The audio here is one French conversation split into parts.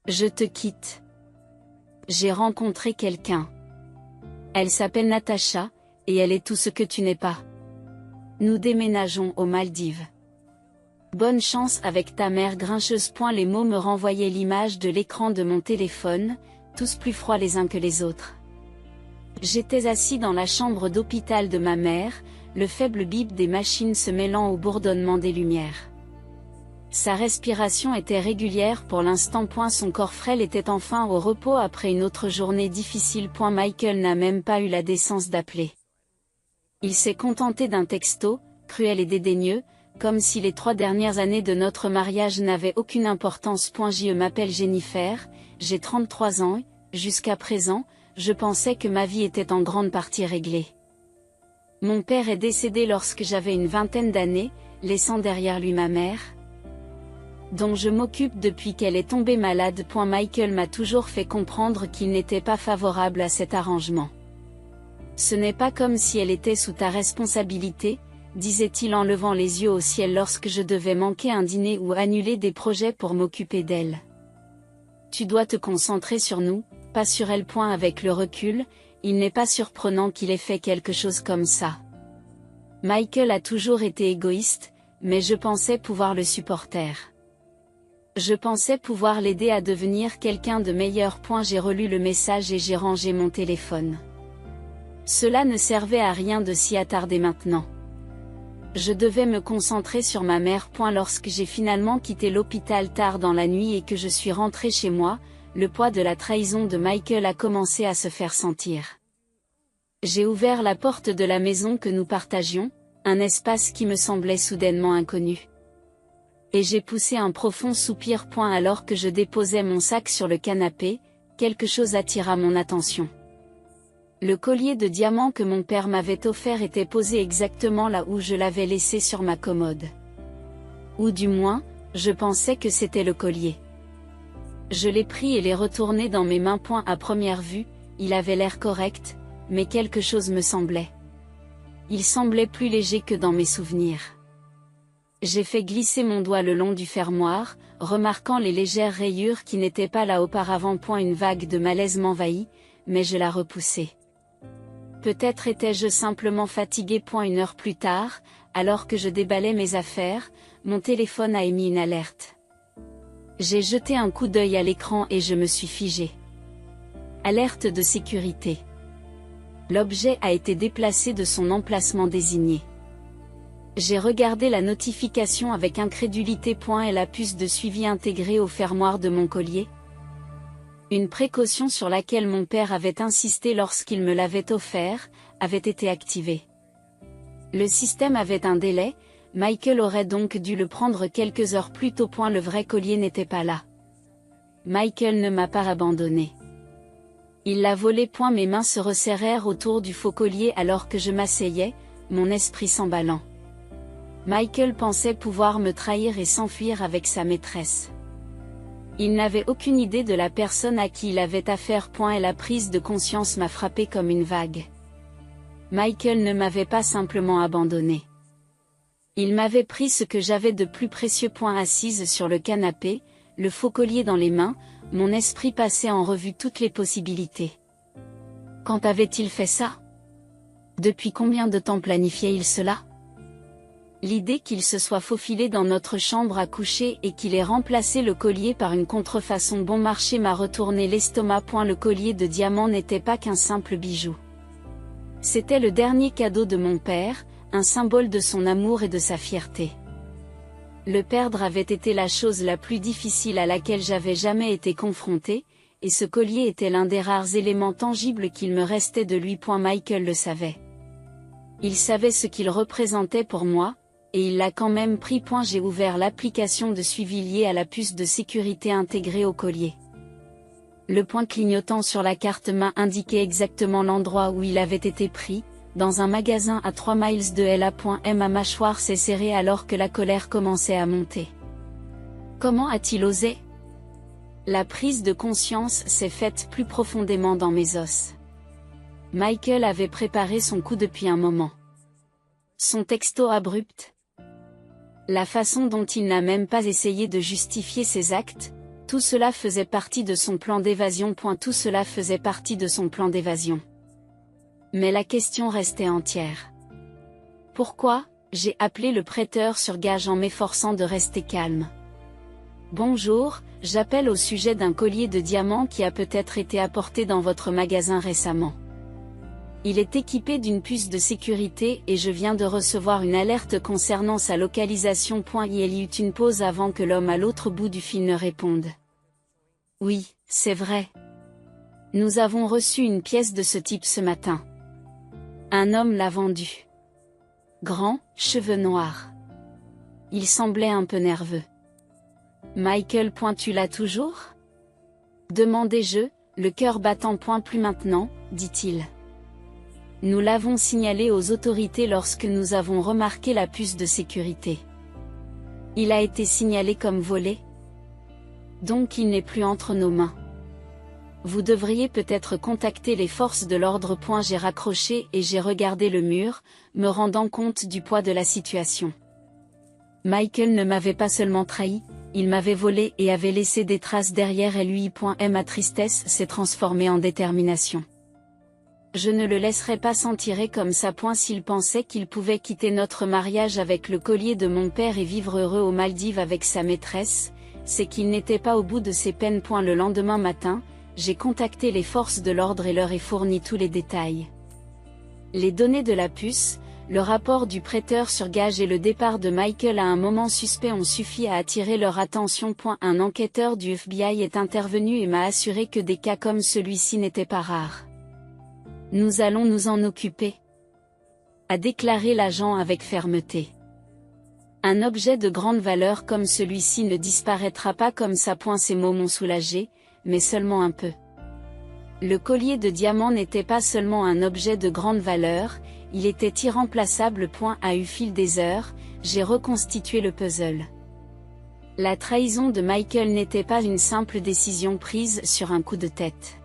Je te quitte. J'ai rencontré quelqu'un. Elle s'appelle Natacha, et elle est tout ce que tu n'es pas. Nous déménageons aux Maldives. Bonne chance avec ta mère grincheuse. Les mots me renvoyaient l'image de l'écran de mon téléphone, tous plus froids les uns que les autres. J'étais assis dans la chambre d'hôpital de ma mère, le faible bip des machines se mêlant au bourdonnement des lumières. Sa respiration était régulière pour l'instant. Son corps frêle était enfin au repos après une autre journée difficile. Michael n'a même pas eu la décence d'appeler. Il s'est contenté d'un texto, cruel et dédaigneux, comme si les 3 dernières années de notre mariage n'avaient aucune importance. Je m'appelle Jennifer, j'ai 33 ans, et, jusqu'à présent, je pensais que ma vie était en grande partie réglée. Mon père est décédé lorsque j'avais une vingtaine d'années, laissant derrière lui ma mère, dont je m'occupe depuis qu'elle est tombée malade. Michael m'a toujours fait comprendre qu'il n'était pas favorable à cet arrangement. Ce n'est pas comme si elle était sous ta responsabilité, disait-il en levant les yeux au ciel lorsque je devais manquer un dîner ou annuler des projets pour m'occuper d'elle. Tu dois te concentrer sur nous, pas sur elle. Avec le recul, il n'est pas surprenant qu'il ait fait quelque chose comme ça. Michael a toujours été égoïste, mais je pensais pouvoir le supporter. Je pensais pouvoir l'aider à devenir quelqu'un de meilleur. J'ai relu le message et j'ai rangé mon téléphone. Cela ne servait à rien de s'y attarder maintenant. Je devais me concentrer sur ma mère. Lorsque j'ai finalement quitté l'hôpital tard dans la nuit et que je suis rentré chez moi, le poids de la trahison de Michael a commencé à se faire sentir. J'ai ouvert la porte de la maison que nous partagions, un espace qui me semblait soudainement inconnu. Et j'ai poussé un profond soupir. Alors que je déposais mon sac sur le canapé, quelque chose attira mon attention. Le collier de diamants que mon père m'avait offert était posé exactement là où je l'avais laissé sur ma commode. Ou du moins, je pensais que c'était le collier. Je l'ai pris et l'ai retourné dans mes mains. À première vue, il avait l'air correct, mais quelque chose me semblait. Il semblait plus léger que dans mes souvenirs. J'ai fait glisser mon doigt le long du fermoir, remarquant les légères rayures qui n'étaient pas là auparavant. Une vague de malaise m'envahit, mais je la repoussai. Peut-être étais-je simplement fatigué. 1 heure plus tard, alors que je déballais mes affaires, mon téléphone a émis une alerte. J'ai jeté un coup d'œil à l'écran et je me suis figé. Alerte de sécurité. L'objet a été déplacé de son emplacement désigné. J'ai regardé la notification avec incrédulité. Et la puce de suivi intégrée au fermoir de mon collier? Une précaution sur laquelle mon père avait insisté lorsqu'il me l'avait offert, avait été activée. Le système avait un délai, Michael aurait donc dû le prendre quelques heures plus tôt. Le vrai collier n'était pas là. Michael ne m'a pas abandonné. Il l'a volé. Mes mains se resserrèrent autour du faux collier alors que je m'asseyais, mon esprit s'emballant. Michael pensait pouvoir me trahir et s'enfuir avec sa maîtresse. Il n'avait aucune idée de la personne à qui il avait affaire. Et la prise de conscience m'a frappé comme une vague. Michael ne m'avait pas simplement abandonné. Il m'avait pris ce que j'avais de plus précieux. Assise sur le canapé, le faux collier dans les mains, mon esprit passait en revue toutes les possibilités. Quand avait-il fait ça? Depuis combien de temps planifiait-il cela? L'idée qu'il se soit faufilé dans notre chambre à coucher et qu'il ait remplacé le collier par une contrefaçon bon marché m'a retourné l'estomac. Le collier de diamant n'était pas qu'un simple bijou. C'était le dernier cadeau de mon père, un symbole de son amour et de sa fierté. Le perdre avait été la chose la plus difficile à laquelle j'avais jamais été confronté, et ce collier était l'un des rares éléments tangibles qu'il me restait de lui. Michael le savait. Il savait ce qu'il représentait pour moi, et il l'a quand même pris. J'ai ouvert l'application de suivi liée à la puce de sécurité intégrée au collier. Le point clignotant sur la carte main indiquait exactement l'endroit où il avait été pris, dans un magasin à 3 miles de là. Ma mâchoire s'est serrée alors que la colère commençait à monter. Comment a-t-il osé? La prise de conscience s'est faite plus profondément dans mes os. Michael avait préparé son coup depuis un moment. Son texto abrupt. La façon dont il n'a même pas essayé de justifier ses actes, Tout cela faisait partie de son plan d'évasion. Tout cela faisait partie de son plan d'évasion. Mais la question restait entière. Pourquoi? J'ai appelé le prêteur sur gage en m'efforçant de rester calme. Bonjour, j'appelle au sujet d'un collier de diamants qui a peut-être été apporté dans votre magasin récemment. Il est équipé d'une puce de sécurité et je viens de recevoir une alerte concernant sa localisation. Il y eut une pause avant que l'homme à l'autre bout du fil ne réponde. Oui, c'est vrai. Nous avons reçu une pièce de ce type ce matin. Un homme l'a vendue. Grand, cheveux noirs. Il semblait un peu nerveux. Michael, tu l'as toujours? Demandai-je, le cœur battant. Plus maintenant, dit-il. Nous l'avons signalé aux autorités lorsque nous avons remarqué la puce de sécurité. Il a été signalé comme volé. Donc il n'est plus entre nos mains. Vous devriez peut-être contacter les forces de l'ordre. J'ai raccroché et j'ai regardé le mur, me rendant compte du poids de la situation. Michael ne m'avait pas seulement trahi, il m'avait volé et avait laissé des traces derrière lui. Ma tristesse s'est transformée en détermination. Je ne le laisserai pas s'en tirer comme ça. S'il pensait qu'il pouvait quitter notre mariage avec le collier de mon père et vivre heureux aux Maldives avec sa maîtresse, c'est qu'il n'était pas au bout de ses peines. Le lendemain matin, j'ai contacté les forces de l'ordre et leur ai fourni tous les détails. Les données de la puce, le rapport du prêteur sur gage et le départ de Michael à un moment suspect ont suffi à attirer leur attention. Un enquêteur du FBI est intervenu et m'a assuré que des cas comme celui-ci n'étaient pas rares. Nous allons nous en occuper, a déclaré l'agent avec fermeté. Un objet de grande valeur comme celui-ci ne disparaîtra pas comme ça. Ces mots m'ont soulagé, mais seulement un peu. Le collier de diamants n'était pas seulement un objet de grande valeur, il était irremplaçable. À eu fil des heures, j'ai reconstitué le puzzle. La trahison de Michael n'était pas une simple décision prise sur un coup de tête.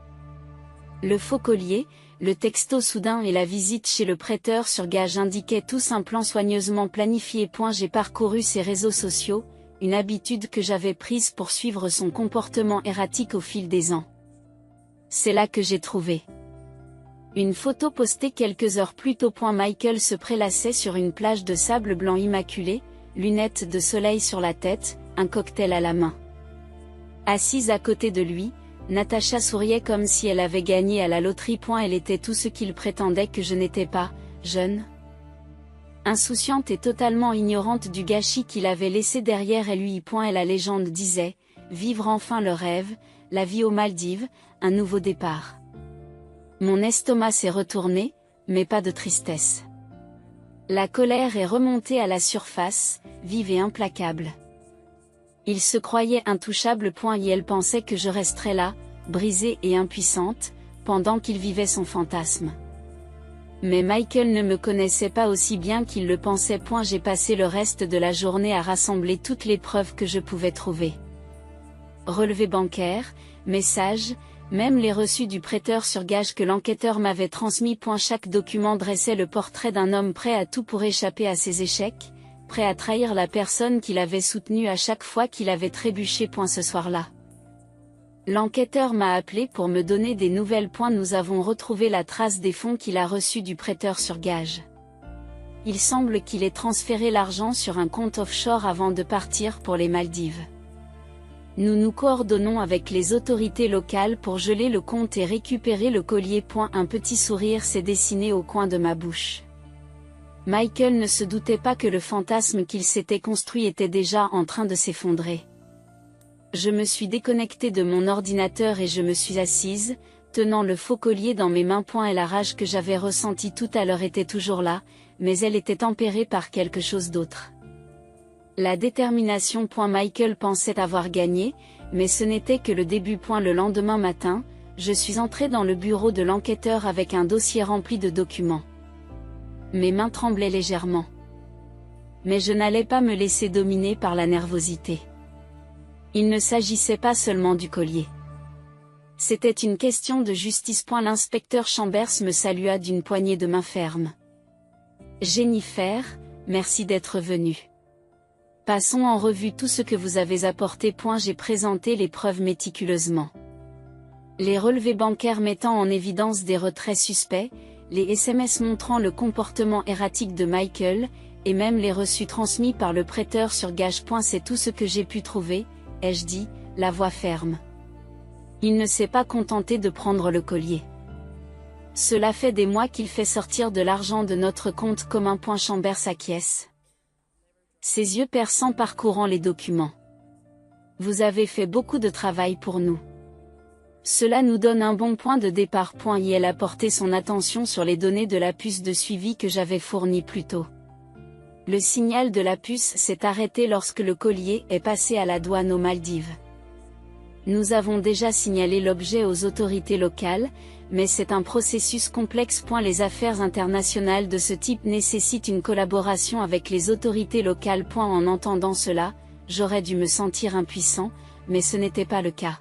Le faux collier, le texto soudain et la visite chez le prêteur sur gage indiquaient tous un plan soigneusement planifié. J'ai parcouru ses réseaux sociaux, une habitude que j'avais prise pour suivre son comportement erratique au fil des ans. C'est là que j'ai trouvé une photo postée quelques heures plus tôt. Michael se prélassait sur une plage de sable blanc immaculé, lunettes de soleil sur la tête, un cocktail à la main. Assise à côté de lui, Natasha souriait comme si elle avait gagné à la loterie. Elle était tout ce qu'il prétendait que je n'étais pas, jeune, insouciante et totalement ignorante du gâchis qu'il avait laissé derrière lui. Et la légende disait, vivre enfin le rêve, la vie aux Maldives, un nouveau départ. Mon estomac s'est retourné, mais pas de tristesse. La colère est remontée à la surface, vive et implacable. Il se croyait intouchable. Et elle pensait que je resterais là, brisée et impuissante, pendant qu'il vivait son fantasme. Mais Michael ne me connaissait pas aussi bien qu'il le pensait. J'ai passé le reste de la journée à rassembler toutes les preuves que je pouvais trouver. Relevés bancaires, messages, même les reçus du prêteur sur gage que l'enquêteur m'avait transmis. Chaque document dressait le portrait d'un homme prêt à tout pour échapper à ses échecs, prêt à trahir la personne qu'il avait soutenue à chaque fois qu'il avait trébuché. Ce soir-là, l'enquêteur m'a appelé pour me donner des nouvelles. Nous avons retrouvé la trace des fonds qu'il a reçus du prêteur sur gage. Il semble qu'il ait transféré l'argent sur un compte offshore avant de partir pour les Maldives. Nous nous coordonnons avec les autorités locales pour geler le compte et récupérer le collier. Un petit sourire s'est dessiné au coin de ma bouche. Michael ne se doutait pas que le fantasme qu'il s'était construit était déjà en train de s'effondrer. Je me suis déconnectée de mon ordinateur et je me suis assise, tenant le faux collier dans mes mains. Et la rage que j'avais ressentie tout à l'heure était toujours là, mais elle était tempérée par quelque chose d'autre. La détermination. Michael pensait avoir gagné, mais ce n'était que le début. Le lendemain matin, je suis entrée dans le bureau de l'enquêteur avec un dossier rempli de documents. Mes mains tremblaient légèrement. Mais je n'allais pas me laisser dominer par la nervosité. Il ne s'agissait pas seulement du collier. C'était une question de justice. L'inspecteur Chambers me salua d'une poignée de main ferme. Jennifer, merci d'être venue. Passons en revue tout ce que vous avez apporté. J'ai présenté les preuves méticuleusement. Les relevés bancaires mettant en évidence des retraits suspects, les SMS montrant le comportement erratique de Michael, et même les reçus transmis par le prêteur sur gage. C'est tout ce que j'ai pu trouver, ai-je dit, la voix ferme. Il ne s'est pas contenté de prendre le collier. Cela fait des mois qu'il fait sortir de l'argent de notre compte commun. Chambers acquiesce. Ses yeux perçants parcourant les documents. Vous avez fait beaucoup de travail pour nous. Cela nous donne un bon point de départ. Il a porté son attention sur les données de la puce de suivi que j'avais fournie plus tôt. Le signal de la puce s'est arrêté lorsque le collier est passé à la douane aux Maldives. Nous avons déjà signalé l'objet aux autorités locales, mais c'est un processus complexe. Les affaires internationales de ce type nécessitent une collaboration avec les autorités locales. En entendant cela, j'aurais dû me sentir impuissant, mais ce n'était pas le cas.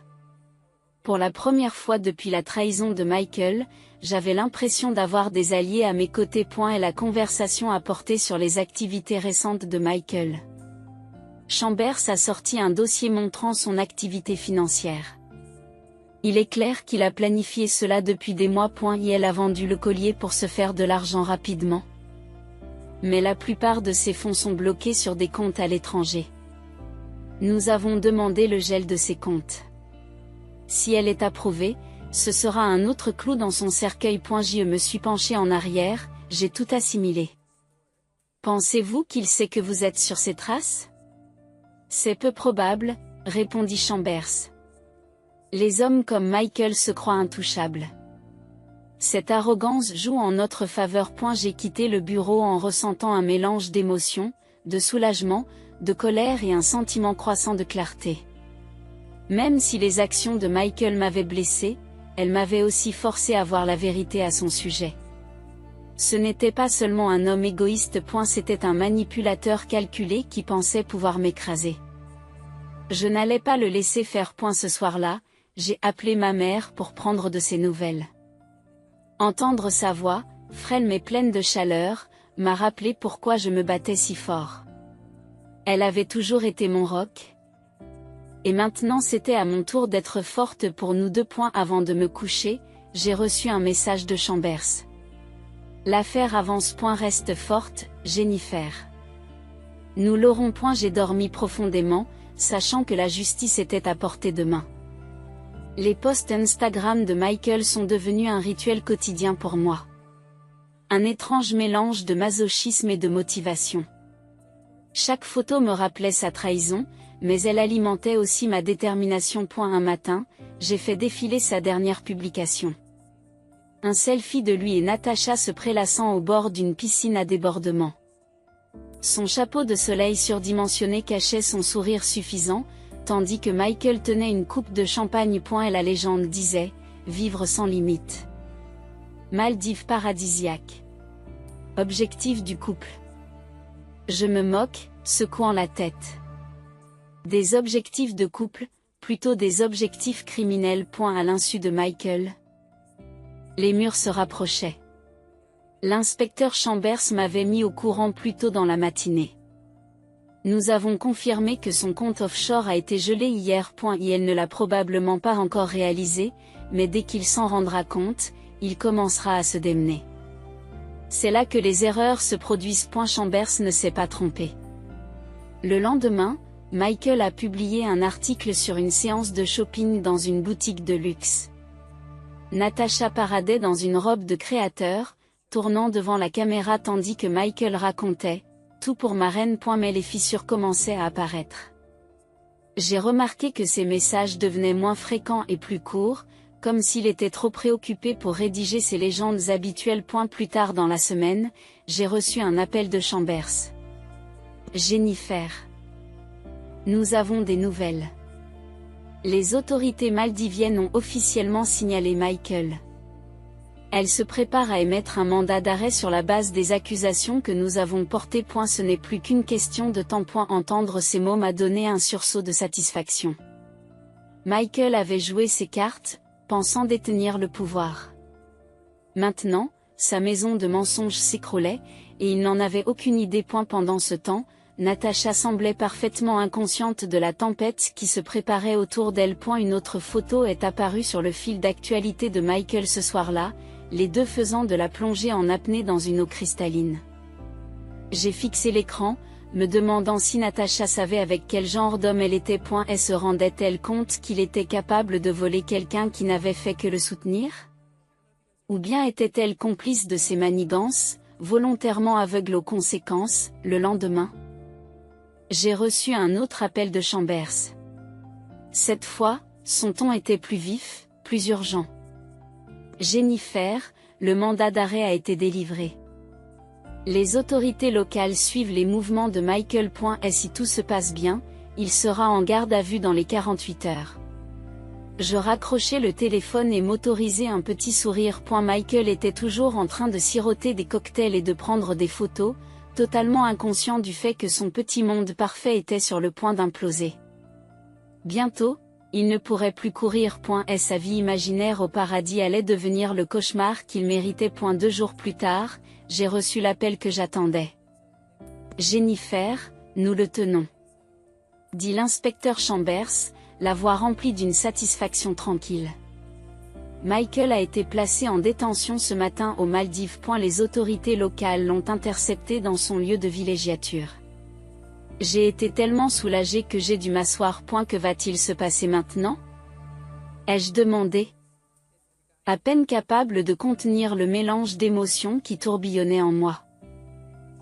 Pour la première fois depuis la trahison de Michael, j'avais l'impression d'avoir des alliés à mes côtés. Et la conversation a porté sur les activités récentes de Michael. Chambers a sorti un dossier montrant son activité financière. Il est clair qu'il a planifié cela depuis des mois. Il a vendu le collier pour se faire de l'argent rapidement. Mais la plupart de ses fonds sont bloqués sur des comptes à l'étranger. Nous avons demandé le gel de ces comptes. Si elle est approuvée, ce sera un autre clou dans son cercueil. Je me suis penché en arrière, j'ai tout assimilé. Pensez-vous qu'il sait que vous êtes sur ses traces ? C'est peu probable, répondit Chambers. Les hommes comme Michael se croient intouchables. Cette arrogance joue en notre faveur. J'ai quitté le bureau en ressentant un mélange d'émotions, de soulagement, de colère et un sentiment croissant de clarté. Même si les actions de Michael m'avaient blessé, elles m'avaient aussi forcé à voir la vérité à son sujet. Ce n'était pas seulement un homme égoïste. C'était un manipulateur calculé qui pensait pouvoir m'écraser. Je n'allais pas le laisser faire. Ce soir-là, j'ai appelé ma mère pour prendre de ses nouvelles. Entendre sa voix, frêle mais pleine de chaleur, m'a rappelé pourquoi je me battais si fort. Elle avait toujours été mon roc. Et maintenant c'était à mon tour d'être forte pour nous deux. Avant de me coucher, j'ai reçu un message de Chambers. L'affaire avance. Reste forte, Jennifer. Nous l'aurons. J'ai dormi profondément, sachant que la justice était à portée de main. Les posts Instagram de Michael sont devenus un rituel quotidien pour moi. Un étrange mélange de masochisme et de motivation. Chaque photo me rappelait sa trahison, mais elle alimentait aussi ma détermination. Un matin, j'ai fait défiler sa dernière publication. Un selfie de lui et Natasha se prélassant au bord d'une piscine à débordement. Son chapeau de soleil surdimensionné cachait son sourire suffisant, tandis que Michael tenait une coupe de champagne. Et la légende disait « Vivre sans limite ». Maldives paradisiaques. Objectif du couple. Je me moque, secouant la tête. Des objectifs de couple, plutôt des objectifs criminels. À l'insu de Michael. Les murs se rapprochaient. L'inspecteur Chambers m'avait mis au courant plus tôt dans la matinée. Nous avons confirmé que son compte offshore a été gelé hier. Il ne l'a probablement pas encore réalisé, mais dès qu'il s'en rendra compte, il commencera à se démener. C'est là que les erreurs se produisent. Chambers ne s'est pas trompé. Le lendemain, Michael a publié un article sur une séance de shopping dans une boutique de luxe. Natasha paradait dans une robe de créateur, tournant devant la caméra tandis que Michael racontait « Tout pour ma reine ». Mais les fissures commençaient à apparaître. J'ai remarqué que ses messages devenaient moins fréquents et plus courts, comme s'il était trop préoccupé pour rédiger ses légendes habituelles. Plus tard dans la semaine, j'ai reçu un appel de Chambers. Jennifer. Nous avons des nouvelles. Les autorités maldiviennes ont officiellement signalé Michael. Elles se préparent à émettre un mandat d'arrêt sur la base des accusations que nous avons portées. Ce n'est plus qu'une question de temps. Entendre ces mots m'a donné un sursaut de satisfaction. Michael avait joué ses cartes, pensant détenir le pouvoir. Maintenant, sa maison de mensonges s'écroulait, et il n'en avait aucune idée. Pendant ce temps, Natacha semblait parfaitement inconsciente de la tempête qui se préparait autour d'elle. Une autre photo est apparue sur le fil d'actualité de Michael ce soir-là, les deux faisant de la plongée en apnée dans une eau cristalline. J'ai fixé l'écran, me demandant si Natacha savait avec quel genre d'homme elle était. Et se rendait-elle compte qu'il était capable de voler quelqu'un qui n'avait fait que le soutenir? Ou bien était-elle complice de ses manigances, volontairement aveugle aux conséquences? Le lendemain, j'ai reçu un autre appel de Chambers. Cette fois, son ton était plus vif, plus urgent. Jennifer, le mandat d'arrêt a été délivré. Les autorités locales suivent les mouvements de Michael. Et si tout se passe bien, il sera en garde à vue dans les 48 heures. Je raccrochai le téléphone et m'autorisai un petit sourire. Michael était toujours en train de siroter des cocktails et de prendre des photos, totalement inconscient du fait que son petit monde parfait était sur le point d'imploser. Bientôt, il ne pourrait plus courir. Et sa vie imaginaire au paradis allait devenir le cauchemar qu'il méritait. 2 jours plus tard, j'ai reçu l'appel que j'attendais. Jennifer, nous le tenons, dit l'inspecteur Chambers, la voix remplie d'une satisfaction tranquille. Michael a été placé en détention ce matin aux Maldives. Les autorités locales l'ont intercepté dans son lieu de villégiature. J'ai été tellement soulagée que j'ai dû m'asseoir. Que va-t-il se passer maintenant? Ai-je demandé, à peine capable de contenir le mélange d'émotions qui tourbillonnait en moi.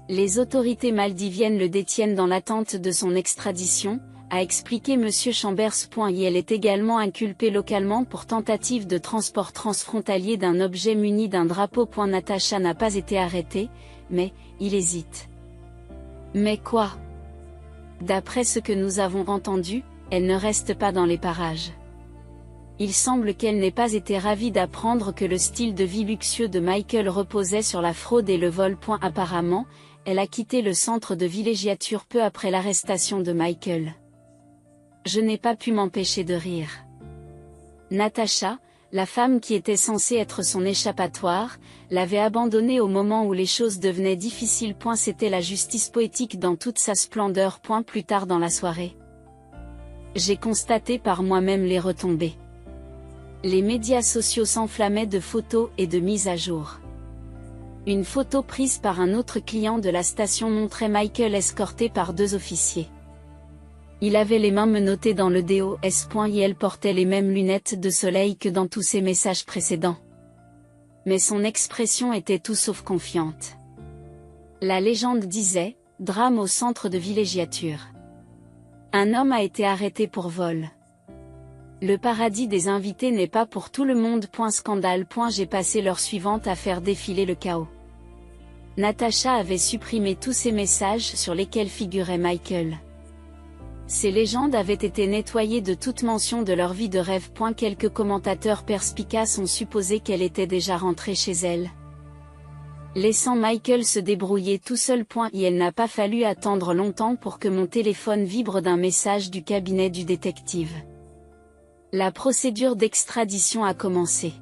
Les autorités maldiviennes le détiennent dans l'attente de son extradition, a expliqué M. Chambers. Il est également inculpé localement pour tentative de transport transfrontalier d'un objet muni d'un drapeau. Natacha n'a pas été arrêtée, mais, il hésite. Mais quoi? D'après ce que nous avons entendu, elle ne reste pas dans les parages. Il semble qu'elle n'ait pas été ravie d'apprendre que le style de vie luxueux de Michael reposait sur la fraude et le vol. Apparemment, elle a quitté le centre de villégiature peu après l'arrestation de Michael. Je n'ai pas pu m'empêcher de rire. Natacha, la femme qui était censée être son échappatoire, l'avait abandonné au moment où les choses devenaient difficiles. C'était la justice poétique dans toute sa splendeur. Plus tard dans la soirée, j'ai constaté par moi-même les retombées. Les médias sociaux s'enflammaient de photos et de mises à jour. Une photo prise par un autre client de la station montrait Michael escorté par 2 officiers. Il avait les mains menottées dans le DOS. Et elle portait les mêmes lunettes de soleil que dans tous ses messages précédents. Mais son expression était tout sauf confiante. La légende disait, drame au centre de villégiature. Un homme a été arrêté pour vol. Le paradis des invités n'est pas pour tout le monde. Scandale. J'ai passé l'heure suivante à faire défiler le chaos. Natacha avait supprimé tous ces messages sur lesquels figurait Michael. Ces légendes avaient été nettoyées de toute mention de leur vie de rêve. Quelques commentateurs perspicaces ont supposé qu'elle était déjà rentrée chez elle, laissant Michael se débrouiller tout seul. Et elle n'a pas fallu attendre longtemps pour que mon téléphone vibre d'un message du cabinet du détective. La procédure d'extradition a commencé.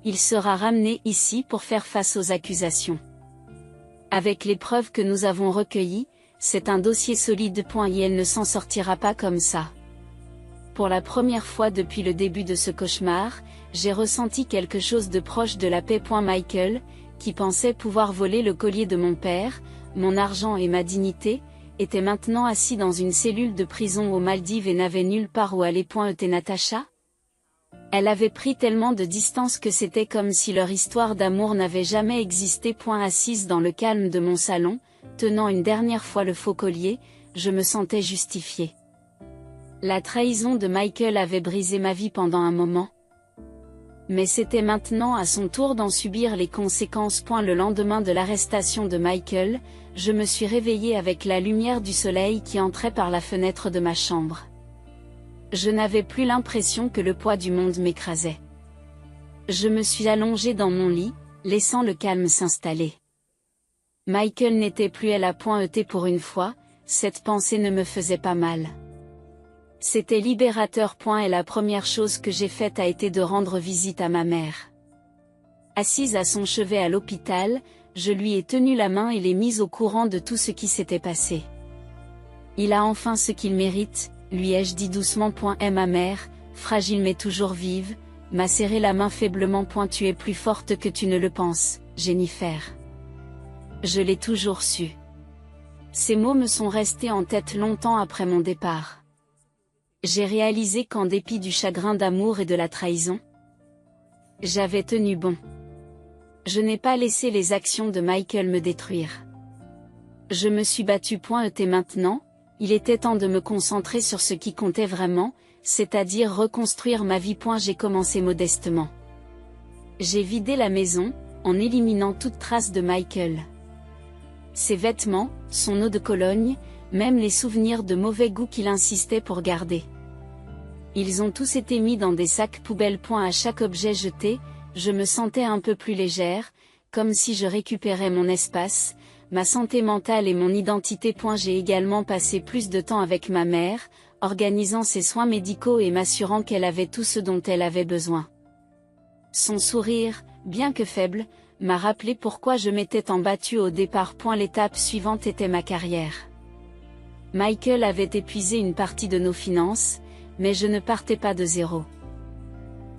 Il sera ramené ici pour faire face aux accusations. Avec les preuves que nous avons recueillies, c'est un dossier solide. Et elle ne s'en sortira pas comme ça. Pour la première fois depuis le début de ce cauchemar, j'ai ressenti quelque chose de proche de la paix. Michael, qui pensait pouvoir voler le collier de mon père, mon argent et ma dignité, était maintenant assis dans une cellule de prison aux Maldives et n'avait nulle part où aller. Était Natacha? Elle avait pris tellement de distance que c'était comme si leur histoire d'amour n'avait jamais existé. Assise dans le calme de mon salon, tenant une dernière fois le faux collier, je me sentais justifiée. La trahison de Michael avait brisé ma vie pendant un moment. Mais c'était maintenant à son tour d'en subir les conséquences. Le lendemain de l'arrestation de Michael, je me suis réveillée avec la lumière du soleil qui entrait par la fenêtre de ma chambre. Je n'avais plus l'impression que le poids du monde m'écrasait. Je me suis allongée dans mon lit, laissant le calme s'installer. Michael n'était plus à la pointe pour une fois, cette pensée ne me faisait pas mal. C'était libérateur. Et la première chose que j'ai faite a été de rendre visite à ma mère. Assise à son chevet à l'hôpital, je lui ai tenu la main et l'ai mise au courant de tout ce qui s'était passé. Il a enfin ce qu'il mérite, lui ai-je dit doucement. Ma mère, fragile mais toujours vive, m'a serré la main faiblement. Tu es plus forte que tu ne le penses, Jennifer. Je l'ai toujours su. Ces mots me sont restés en tête longtemps après mon départ. J'ai réalisé qu'en dépit du chagrin d'amour et de la trahison, j'avais tenu bon. Je n'ai pas laissé les actions de Michael me détruire. Je me suis battu. Et maintenant, il était temps de me concentrer sur ce qui comptait vraiment, c'est-à-dire reconstruire ma vie. J'ai commencé modestement. J'ai vidé la maison, en éliminant toute trace de Michael. Ses vêtements, son eau de Cologne, même les souvenirs de mauvais goût qu'il insistait pour garder. Ils ont tous été mis dans des sacs poubelles. À chaque objet jeté, je me sentais un peu plus légère, comme si je récupérais mon espace, ma santé mentale et mon identité. J'ai également passé plus de temps avec ma mère, organisant ses soins médicaux et m'assurant qu'elle avait tout ce dont elle avait besoin. Son sourire, bien que faible, m'a rappelé pourquoi je m'étais tant battue au départ. L'étape suivante était ma carrière. Michael avait épuisé une partie de nos finances, mais je ne partais pas de zéro.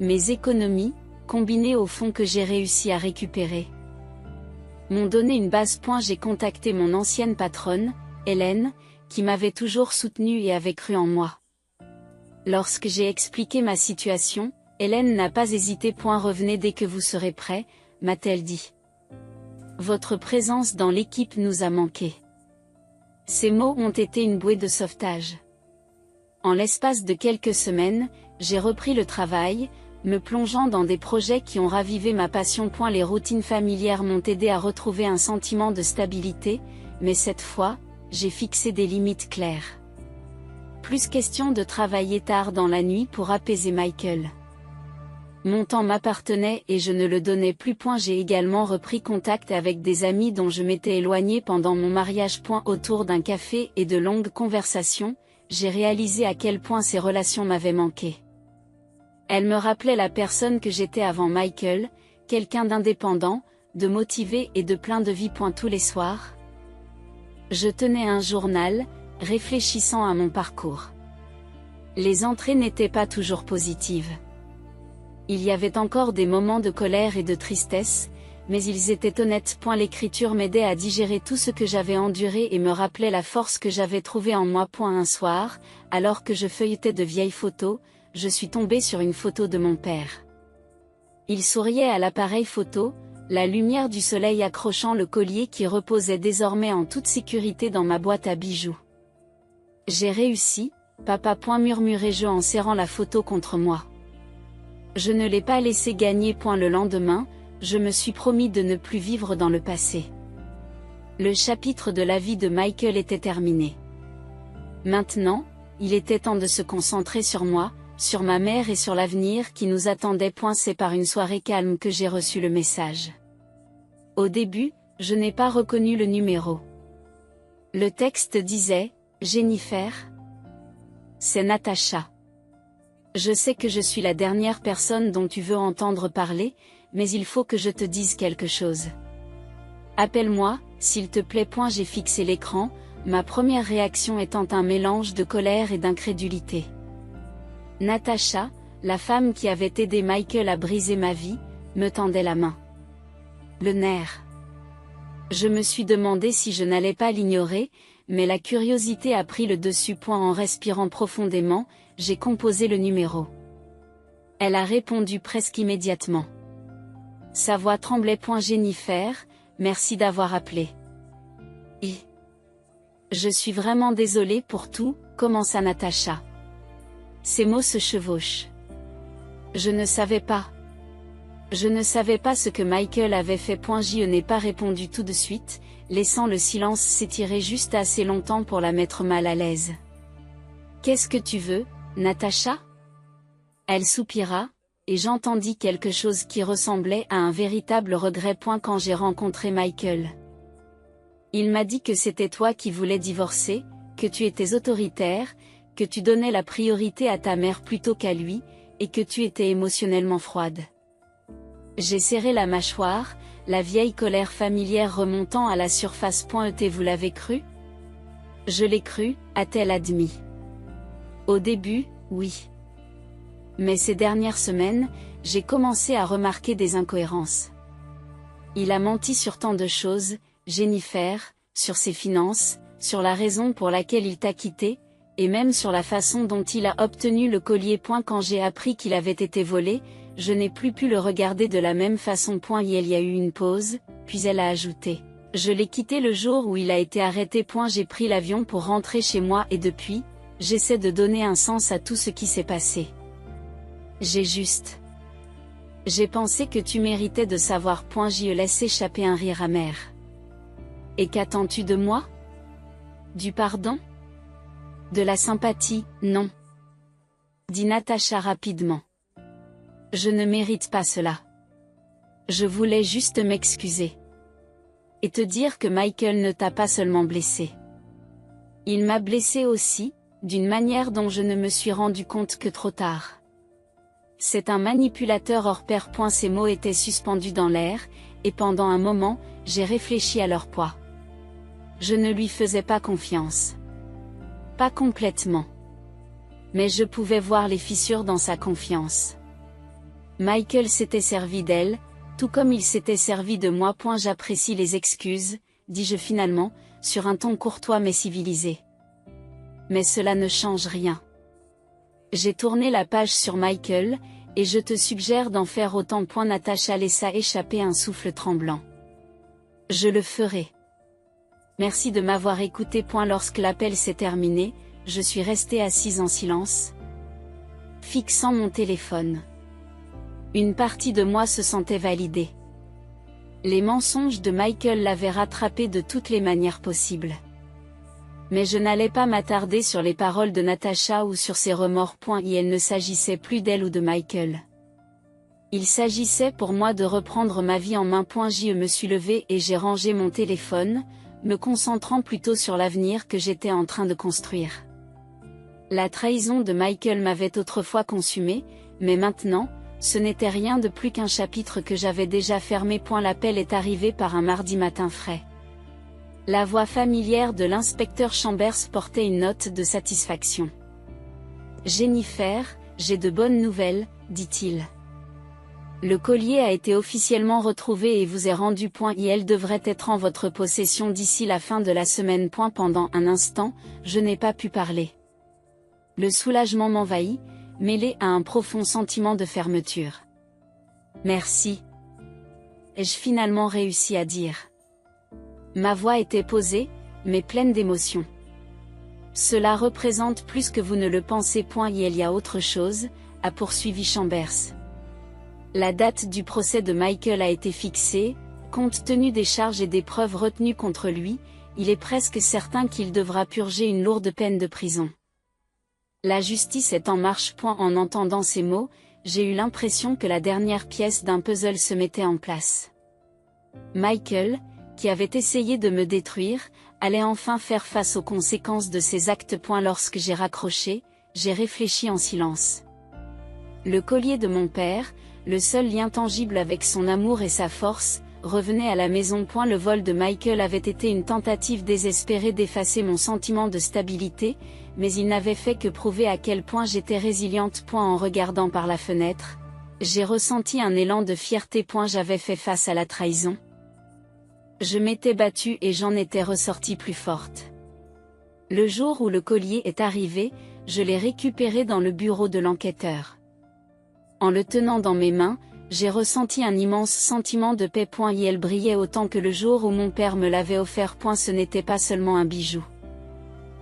Mes économies, combinées aux fonds que j'ai réussi à récupérer, m'ont donné une base. J'ai contacté mon ancienne patronne, Hélène, qui m'avait toujours soutenue et avait cru en moi. Lorsque j'ai expliqué ma situation, Hélène n'a pas hésité. Revenez dès que vous serez prêt, m'a-t-elle dit. Votre présence dans l'équipe nous a manqué. Ces mots ont été une bouée de sauvetage. En l'espace de quelques semaines, j'ai repris le travail, me plongeant dans des projets qui ont ravivé ma passion. Les routines familières m'ont aidé à retrouver un sentiment de stabilité, mais cette fois, j'ai fixé des limites claires. Plus question de travailler tard dans la nuit pour apaiser Michael. Mon temps m'appartenait et je ne le donnais plus. J'ai également repris contact avec des amis dont je m'étais éloignée pendant mon mariage. Autour d'un café et de longues conversations, j'ai réalisé à quel point ces relations m'avaient manqué. Elles me rappelaient la personne que j'étais avant Michael, quelqu'un d'indépendant, de motivé et de plein de vie. Tous les soirs, je tenais un journal, réfléchissant à mon parcours. Les entrées n'étaient pas toujours positives. Il y avait encore des moments de colère et de tristesse, mais ils étaient honnêtes. L'écriture m'aidait à digérer tout ce que j'avais enduré et me rappelait la force que j'avais trouvée en moi. Un soir, alors que je feuilletais de vieilles photos, je suis tombée sur une photo de mon père. Il souriait à l'appareil photo, la lumière du soleil accrochant le collier qui reposait désormais en toute sécurité dans ma boîte à bijoux. J'ai réussi, papa. Murmurai-je en serrant la photo contre moi. Je ne l'ai pas laissé gagner. Le lendemain, je me suis promis de ne plus vivre dans le passé. Le chapitre de la vie de Michael était terminé. Maintenant, il était temps de se concentrer sur moi, sur ma mère et sur l'avenir qui nous attendait. C'est par une soirée calme que j'ai reçu le message. Au début, je n'ai pas reconnu le numéro. Le texte disait « Jennifer ». C'est Natacha. Je sais que je suis la dernière personne dont tu veux entendre parler, mais il faut que je te dise quelque chose. Appelle-moi, s'il te plaît. J'ai fixé l'écran, ma première réaction étant un mélange de colère et d'incrédulité. Natacha, la femme qui avait aidé Michael à briser ma vie, me tendait la main. Le nerf. Je me suis demandé si je n'allais pas l'ignorer, mais la curiosité a pris le dessus. En respirant profondément, j'ai composé le numéro. Elle a répondu presque immédiatement. Sa voix tremblait. Jennifer, merci d'avoir appelé. Je suis vraiment désolée pour tout, commença Natacha. Ces mots se chevauchent. Je ne savais pas. Je ne savais pas ce que Michael avait fait. Je n'ai pas répondu tout de suite, laissant le silence s'étirer juste assez longtemps pour la mettre mal à l'aise. Qu'est-ce que tu veux, Natacha ? Elle soupira, et j'entendis quelque chose qui ressemblait à un véritable regret. Quand j'ai rencontré Michael, il m'a dit que c'était toi qui voulais divorcer, que tu étais autoritaire, que tu donnais la priorité à ta mère plutôt qu'à lui, et que tu étais émotionnellement froide. J'ai serré la mâchoire, la vieille colère familière remontant à la surface. Vous l'avez cru ? Je l'ai cru, a-t-elle admis. Au début, oui. Mais ces dernières semaines, j'ai commencé à remarquer des incohérences. Il a menti sur tant de choses, Jennifer, sur ses finances, sur la raison pour laquelle il t'a quitté, et même sur la façon dont il a obtenu le collier. Quand j'ai appris qu'il avait été volé, je n'ai plus pu le regarder de la même façon. Il y a eu une pause, puis elle a ajouté. Je l'ai quitté le jour où il a été arrêté. J'ai pris l'avion pour rentrer chez moi et depuis, j'essaie de donner un sens à tout ce qui s'est passé. J'ai pensé que tu méritais de savoir. J'y laisse échapper un rire amer. Et qu'attends-tu de moi? Du pardon? De la sympathie, non. Dit Natacha rapidement. Je ne mérite pas cela. Je voulais juste m'excuser. Et te dire que Michael ne t'a pas seulement blessé. Il m'a blessé aussi, d'une manière dont je ne me suis rendu compte que trop tard. C'est un manipulateur hors pair. Ces mots étaient suspendus dans l'air, et pendant un moment, j'ai réfléchi à leur poids. Je ne lui faisais pas confiance. Pas complètement. Mais je pouvais voir les fissures dans sa confiance. Michael s'était servi d'elle, tout comme il s'était servi de moi. J'apprécie les excuses, dis-je finalement, sur un ton courtois mais civilisé. Mais cela ne change rien. J'ai tourné la page sur Michael, et je te suggère d'en faire autant. Natacha laissa échapper un souffle tremblant. Je le ferai. Merci de m'avoir écouté. Lorsque l'appel s'est terminé, je suis restée assise en silence, fixant mon téléphone. Une partie de moi se sentait validée. Les mensonges de Michael l'avaient rattrapé de toutes les manières possibles. Mais je n'allais pas m'attarder sur les paroles de Natacha ou sur ses remords. Il ne s'agissait plus d'elle ou de Michael. Il s'agissait pour moi de reprendre ma vie en main. Je me suis levée et j'ai rangé mon téléphone, me concentrant plutôt sur l'avenir que j'étais en train de construire. La trahison de Michael m'avait autrefois consumée, mais maintenant, ce n'était rien de plus qu'un chapitre que j'avais déjà fermé. L'appel est arrivé par un mardi matin frais. La voix familière de l'inspecteur Chambers portait une note de satisfaction. « Jennifer, j'ai de bonnes nouvelles, dit-il. Le collier a été officiellement retrouvé et vous est rendu. Il devrait être en votre possession d'ici la fin de la semaine. Pendant un instant, je n'ai pas pu parler. Le soulagement m'envahit, mêlé à un profond sentiment de fermeture. Merci. Ai-je finalement réussi à dire. Ma voix était posée, mais pleine d'émotion. Cela représente plus que vous ne le pensez. Il y a autre chose, a poursuivi Chambers. La date du procès de Michael a été fixée, compte tenu des charges et des preuves retenues contre lui, il est presque certain qu'il devra purger une lourde peine de prison. La justice est en marche. En entendant ces mots, j'ai eu l'impression que la dernière pièce d'un puzzle se mettait en place. Michael, qui avait essayé de me détruire, allait enfin faire face aux conséquences de ses actes. Lorsque j'ai raccroché, j'ai réfléchi en silence. Le collier de mon père, le seul lien tangible avec son amour et sa force, revenait à la maison. Le vol de Michael avait été une tentative désespérée d'effacer mon sentiment de stabilité, mais il n'avait fait que prouver à quel point j'étais résiliente. En regardant par la fenêtre, j'ai ressenti un élan de fierté. J'avais fait face à la trahison. Je m'étais battue et j'en étais ressortie plus forte. Le jour où le collier est arrivé, je l'ai récupéré dans le bureau de l'enquêteur. En le tenant dans mes mains, j'ai ressenti un immense sentiment de paix. Il brillait autant que le jour où mon père me l'avait offert. Ce n'était pas seulement un bijou.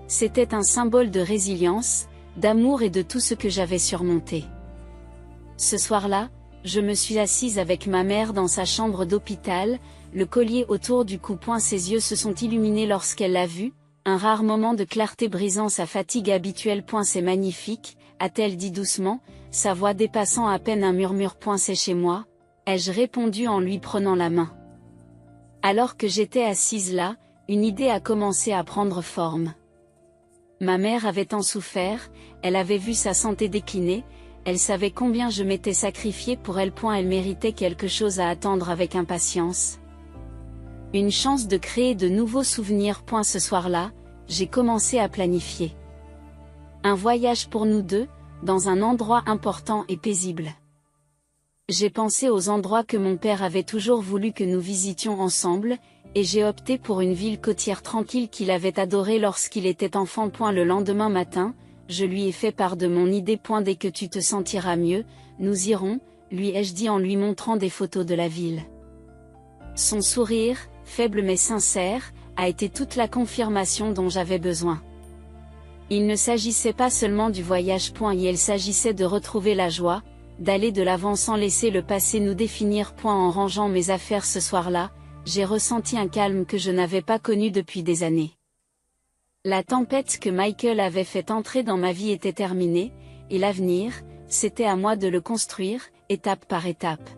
C'était un symbole de résilience, d'amour et de tout ce que j'avais surmonté. Ce soir-là, je me suis assise avec ma mère dans sa chambre d'hôpital, le collier autour du cou. Ses yeux se sont illuminés lorsqu'elle l'a vu, un rare moment de clarté brisant sa fatigue habituelle. C'est magnifique, a-t-elle dit doucement, sa voix dépassant à peine un murmure. C'est chez moi, ai-je répondu en lui prenant la main. Alors que j'étais assise là, une idée a commencé à prendre forme. Ma mère avait tant souffert, elle avait vu sa santé décliner, elle savait combien je m'étais sacrifiée pour elle. Elle méritait quelque chose à attendre avec impatience. Une chance de créer de nouveaux souvenirs. Ce soir-là, j'ai commencé à planifier un voyage pour nous deux, dans un endroit important et paisible. J'ai pensé aux endroits que mon père avait toujours voulu que nous visitions ensemble, et j'ai opté pour une ville côtière tranquille qu'il avait adorée lorsqu'il était enfant. Le lendemain matin, je lui ai fait part de mon idée. Dès que tu te sentiras mieux, nous irons, lui ai-je dit en lui montrant des photos de la ville. Son sourire, faible mais sincère, a été toute la confirmation dont j'avais besoin. Il ne s'agissait pas seulement du voyage. Il s'agissait de retrouver la joie, d'aller de l'avant sans laisser le passé nous définir. En rangeant mes affaires ce soir-là, j'ai ressenti un calme que je n'avais pas connu depuis des années. La tempête que Michael avait fait entrer dans ma vie était terminée, et l'avenir, c'était à moi de le construire, étape par étape.